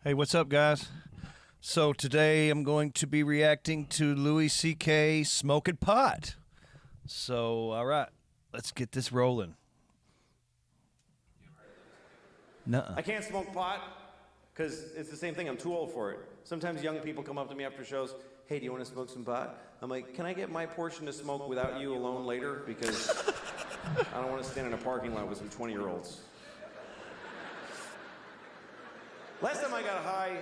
Hey, what's up, guys? So today I'm going to be reacting to Louis C.K. smoking pot. So, all right, let's get this rolling. Nuh-uh. I can't smoke pot because it's the same thing. I'm too old for it. Sometimes young people come up to me after shows. Hey, do you want to smoke some pot? I'm like, can I get my portion to smoke without you alone later? Because I don't want to stand in a parking lot with some 20-year-olds. Last time I got high,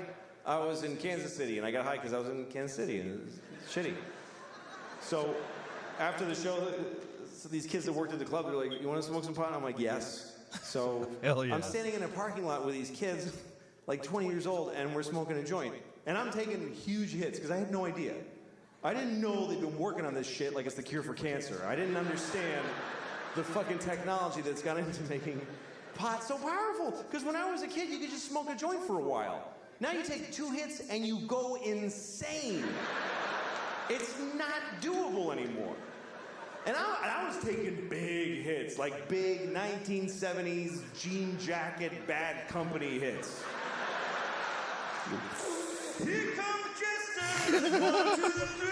I was in Kansas City, and I got high because I was in Kansas City, and it was shitty. So after the show, so these kids that worked at the club, they're like, you want to smoke some pot? I'm like, yes. So Hell yeah. I'm standing in a parking lot with these kids, like 20 years old, and we're smoking a joint. And I'm taking huge hits because I had no idea. I didn't know they'd been working on this shit like it's the cure for cancer. I didn't understand the fucking technology that's gone into making pot so powerful. Because when I was a kid, you could just smoke a joint for a while. Now you take 2 hits and you go insane. It's not doable anymore. And I was taking big hits, like big 1970s jean jacket, Bad Company hits. Here come the jesters, 1, 2, 3.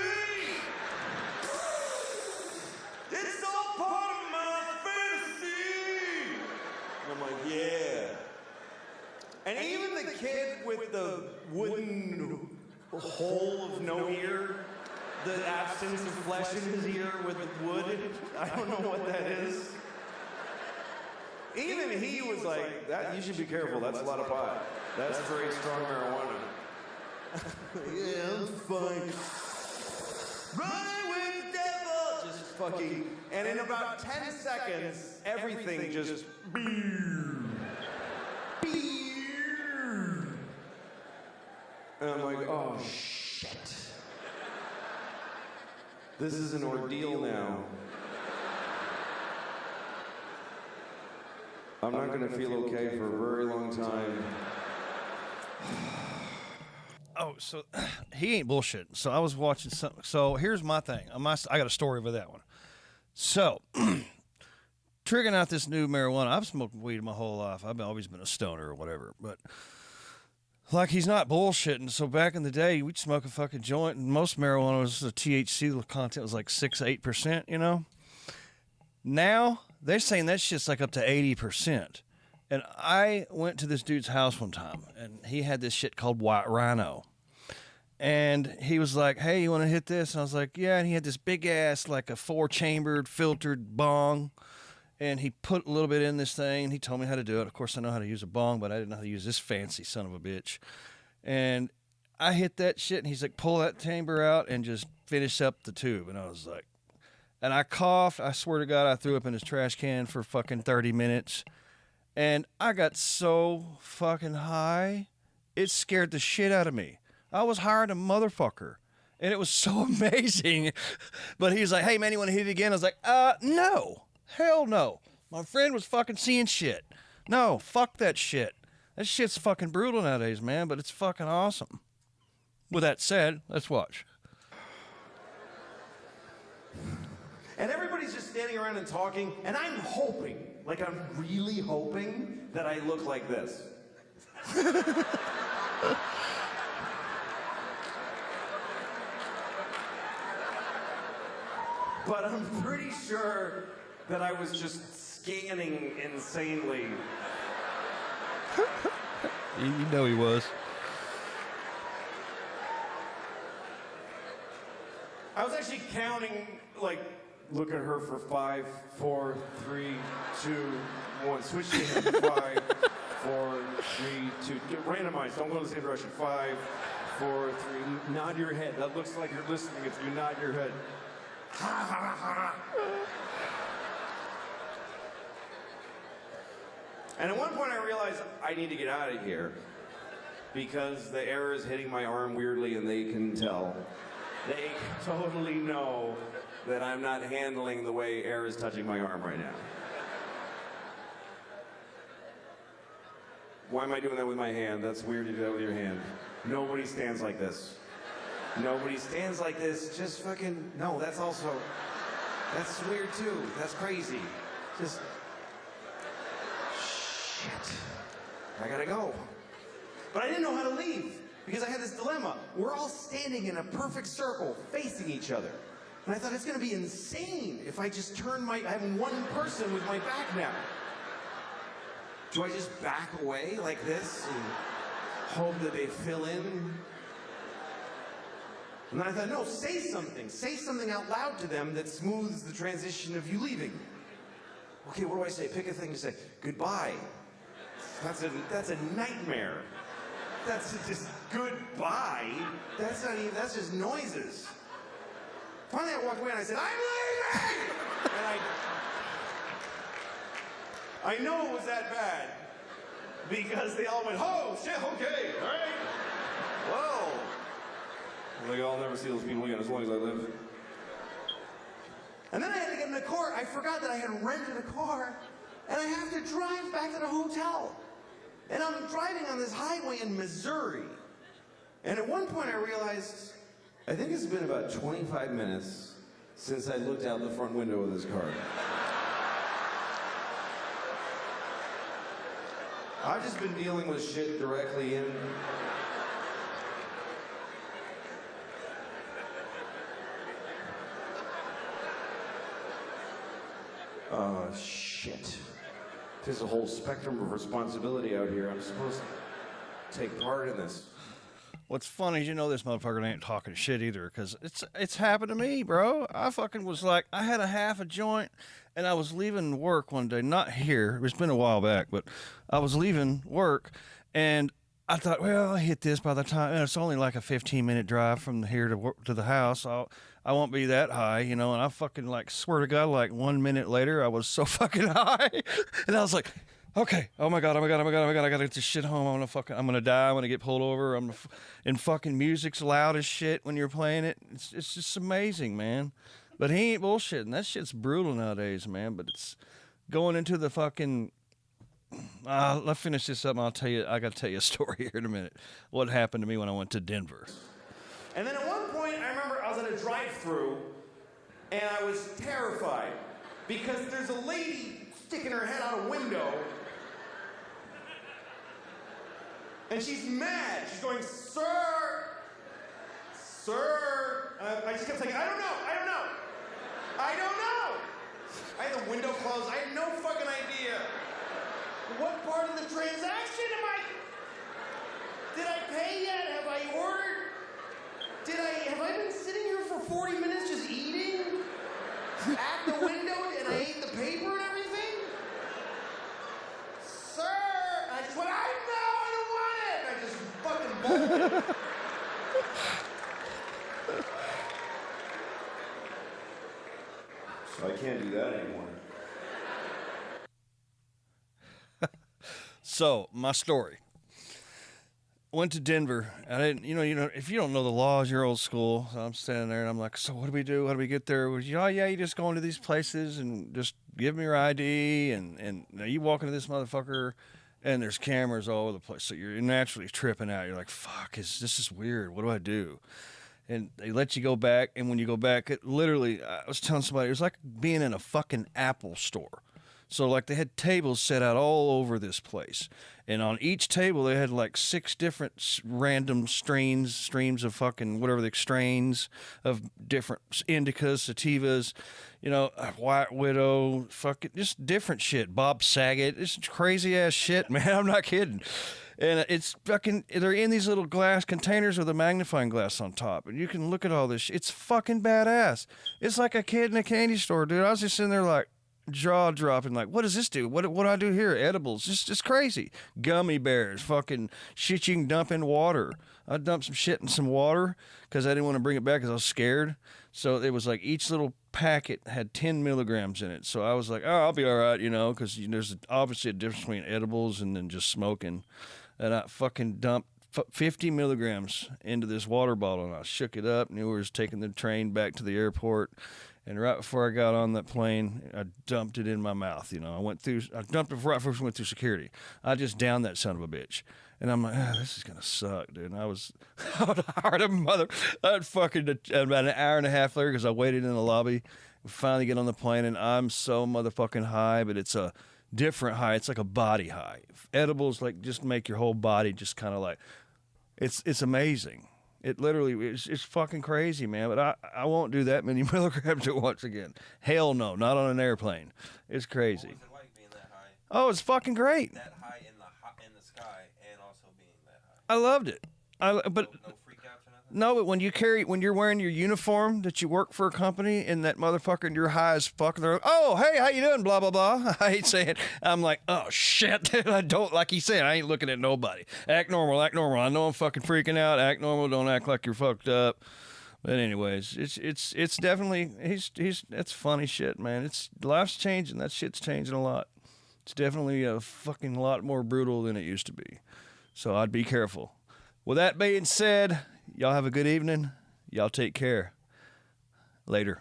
It's all part of my fantasy. And I'm like, yeah. And even the kid with the wooden hole of no ear, the absence of flesh in his ear with wood, I don't know what that is. Even he was like, "That you should be careful, that's a lot of pot. That's very strong marijuana." Yeah, I'm fine. Running with the devil! Just fucking, and in about 10 seconds, everything just and I'm like, oh shit. This is an ordeal now. I'm not gonna feel okay for a very long time. Oh, so he ain't bullshit. So I was watching something. So here's my thing. I got a story for that one. So, triggering out this new marijuana. I've smoked weed my whole life. I've always been a stoner or whatever. But, like, he's not bullshitting. So back in the day, we'd smoke a fucking joint, and most marijuana was the THC content was like 6 to 8%, you know? Now, they're saying that shit's like up to 80%. And I went to this dude's house one time, and he had this shit called White Rhino. And he was like, hey, you want to hit this? And I was like, yeah. And he had this big ass, like a 4-chambered, filtered bong. And he put a little bit in this thing, and he told me how to do it. Of course, I know how to use a bong, but I didn't know how to use this fancy son of a bitch. And I hit that shit, and he's like, pull that chamber out and just finish up the tube. And I was like, and I coughed. I swear to God, I threw up in his trash can for fucking 30 minutes. And I got so fucking high, it scared the shit out of me. I was higher than a motherfucker. And it was so amazing. But he was like, hey, man, you want to hit it again? I was like, no. Hell no. My friend was fucking seeing shit. No, fuck that shit. That shit's fucking brutal nowadays, man, but it's fucking awesome. With that said, let's watch. And everybody's just standing around and talking, and I'm hoping, like I'm really hoping that I look like this. But I'm pretty sure that I was just scanning insanely. You know he was. I was actually counting, like, look at her for 5, 4, 3, 2, 1. Switch to him. 5, 4, 3, 2. Randomize. Don't go in the same direction. 5, 4, 3. Nod your head. That looks like you're listening if you nod your head. And at one point I realized I need to get out of here because the air is hitting my arm weirdly and they can tell. They totally know that I'm not handling the way air is touching my arm right now. Why am I doing that with my hand? That's weird to do that with your hand. Nobody stands like this. Nobody stands like this. Just fucking, no, that's weird too. That's crazy. Just, shit. I gotta go. But I didn't know how to leave because I had this dilemma. We're all standing in a perfect circle facing each other. And I thought it's going to be insane if I just I have one person with my back now. Do I just back away like this and hope that they fill in? And then I thought, no, say something. Say something out loud to them that smooths the transition of you leaving. Okay, what do I say? Pick a thing to say. Goodbye. That's a nightmare. That's just goodbye. That's just noises. Finally, I walked away and I said, I'm leaving! And I know it was that bad because they all went, oh, shit, okay, all right. Whoa. Like, I'll never see those people again as long as I live. And then I had to get in the car. I forgot that I had rented a car, and I have to drive back to the hotel. And I'm driving on this highway in Missouri. And at one point I realized, I think it's been about 25 minutes since I looked out the front window of this car. I've just been dealing with shit directly in. Shit. There's a whole spectrum of responsibility out here. I'm supposed to take part in this. What's funny is, this motherfucker ain't talking shit either, because it's happened to me, bro. I fucking was like, I had a half a joint, and I was leaving work one day, not here. It's been a while back, but I was leaving work, and I thought, well, I hit this by the time, and it's only like a 15-minute drive from here to the house. I won't be that high, and I fucking, like, swear to God, like 1 minute later, I was so fucking high, and I was like, okay, oh my God, I gotta get this shit home. I'm gonna die. I'm gonna get pulled over. And fucking music's loud as shit when you're playing it. It's just amazing, man. But he ain't bullshitting. That shit's brutal nowadays, man. But it's going into the fucking. Let's finish this up. And I gotta tell you a story here in a minute. What happened to me when I went to Denver? And then at one point, I remember I was at a drive-thru, and I was terrified because there's a lady sticking her head out a window. And she's mad. She's going, sir. I just kept saying, I don't know. I had the window closed. I had no fucking idea. What part of the transaction did I pay yet? Have I ordered? Have I been sitting here for 40 minutes just eating at the window and I ate the paper and everything? Sir. I just went, I don't want it. And I just fucking bolted. So I can't do that anymore. So, my story. Went to Denver. I didn't, if you don't know the laws, you're old school. So I'm standing there and I'm like, so what do we do? How do we get there? Oh, yeah, you just go into these places and just give me your ID. And now you walk into this motherfucker and there's cameras all over the place. So you're naturally tripping out. You're like, fuck, this is weird. What do I do? And they let you go back. And when you go back, I was telling somebody, it was like being in a fucking Apple store. So, like, they had tables set out all over this place. And on each table, they had, like, 6 different random streams of fucking whatever the strains of different indicas, sativas, White Widow, fucking just different shit. Bob Saget. It's crazy-ass shit, man. I'm not kidding. And it's fucking, they're in these little glass containers with a magnifying glass on top. And you can look at all this shit. It's fucking badass. It's like a kid in a candy store, dude. I was just sitting there like, jaw dropping, like, what does this do? What do I do here? Edibles, just crazy. Gummy bears, fucking shit you can dump in water. I dumped some shit in some water because I didn't want to bring it back because I was scared. So it was like each little packet had 10 milligrams in it. So I was like, oh, I'll be all right, because there's obviously a difference between edibles and then just smoking. And I fucking dumped 50 milligrams into this water bottle, and I shook it up, and we was taking the train back to the airport. And right before I got on that plane, I dumped it in my mouth. I dumped it right before we went through security. I just downed that son of a bitch. And I'm like, this is going to suck, dude. And I was hard a mother. I'd fucking about an hour and a half later because I waited in the lobby. We finally get on the plane, and I'm so motherfucking high, but it's a different high. It's like a body high. Edibles like just make your whole body just kind of like, it's amazing. It literally it's fucking crazy, man. But I won't do that many milligrams at once again. Hell no, not on an airplane. It's crazy. What was it like being that high? Oh, it's fucking great. That high in the sky and also being that high. I loved it. But No freak outs or nothing? no, but when you're wearing your uniform that you work for a company and that motherfucker and you're high as fuck, and they're like, oh, hey, how you doing? Blah, blah, blah. I hate saying it. I'm like, oh, shit. I don't, like he said, I ain't looking at nobody. Act normal, act normal. I know I'm fucking freaking out. Act normal. Don't act like you're fucked up. But anyways, it's definitely, that's funny shit, man. Life's changing. That shit's changing a lot. It's definitely a fucking lot more brutal than it used to be. So I'd be careful. With that being said, y'all have a good evening. Y'all take care. Later.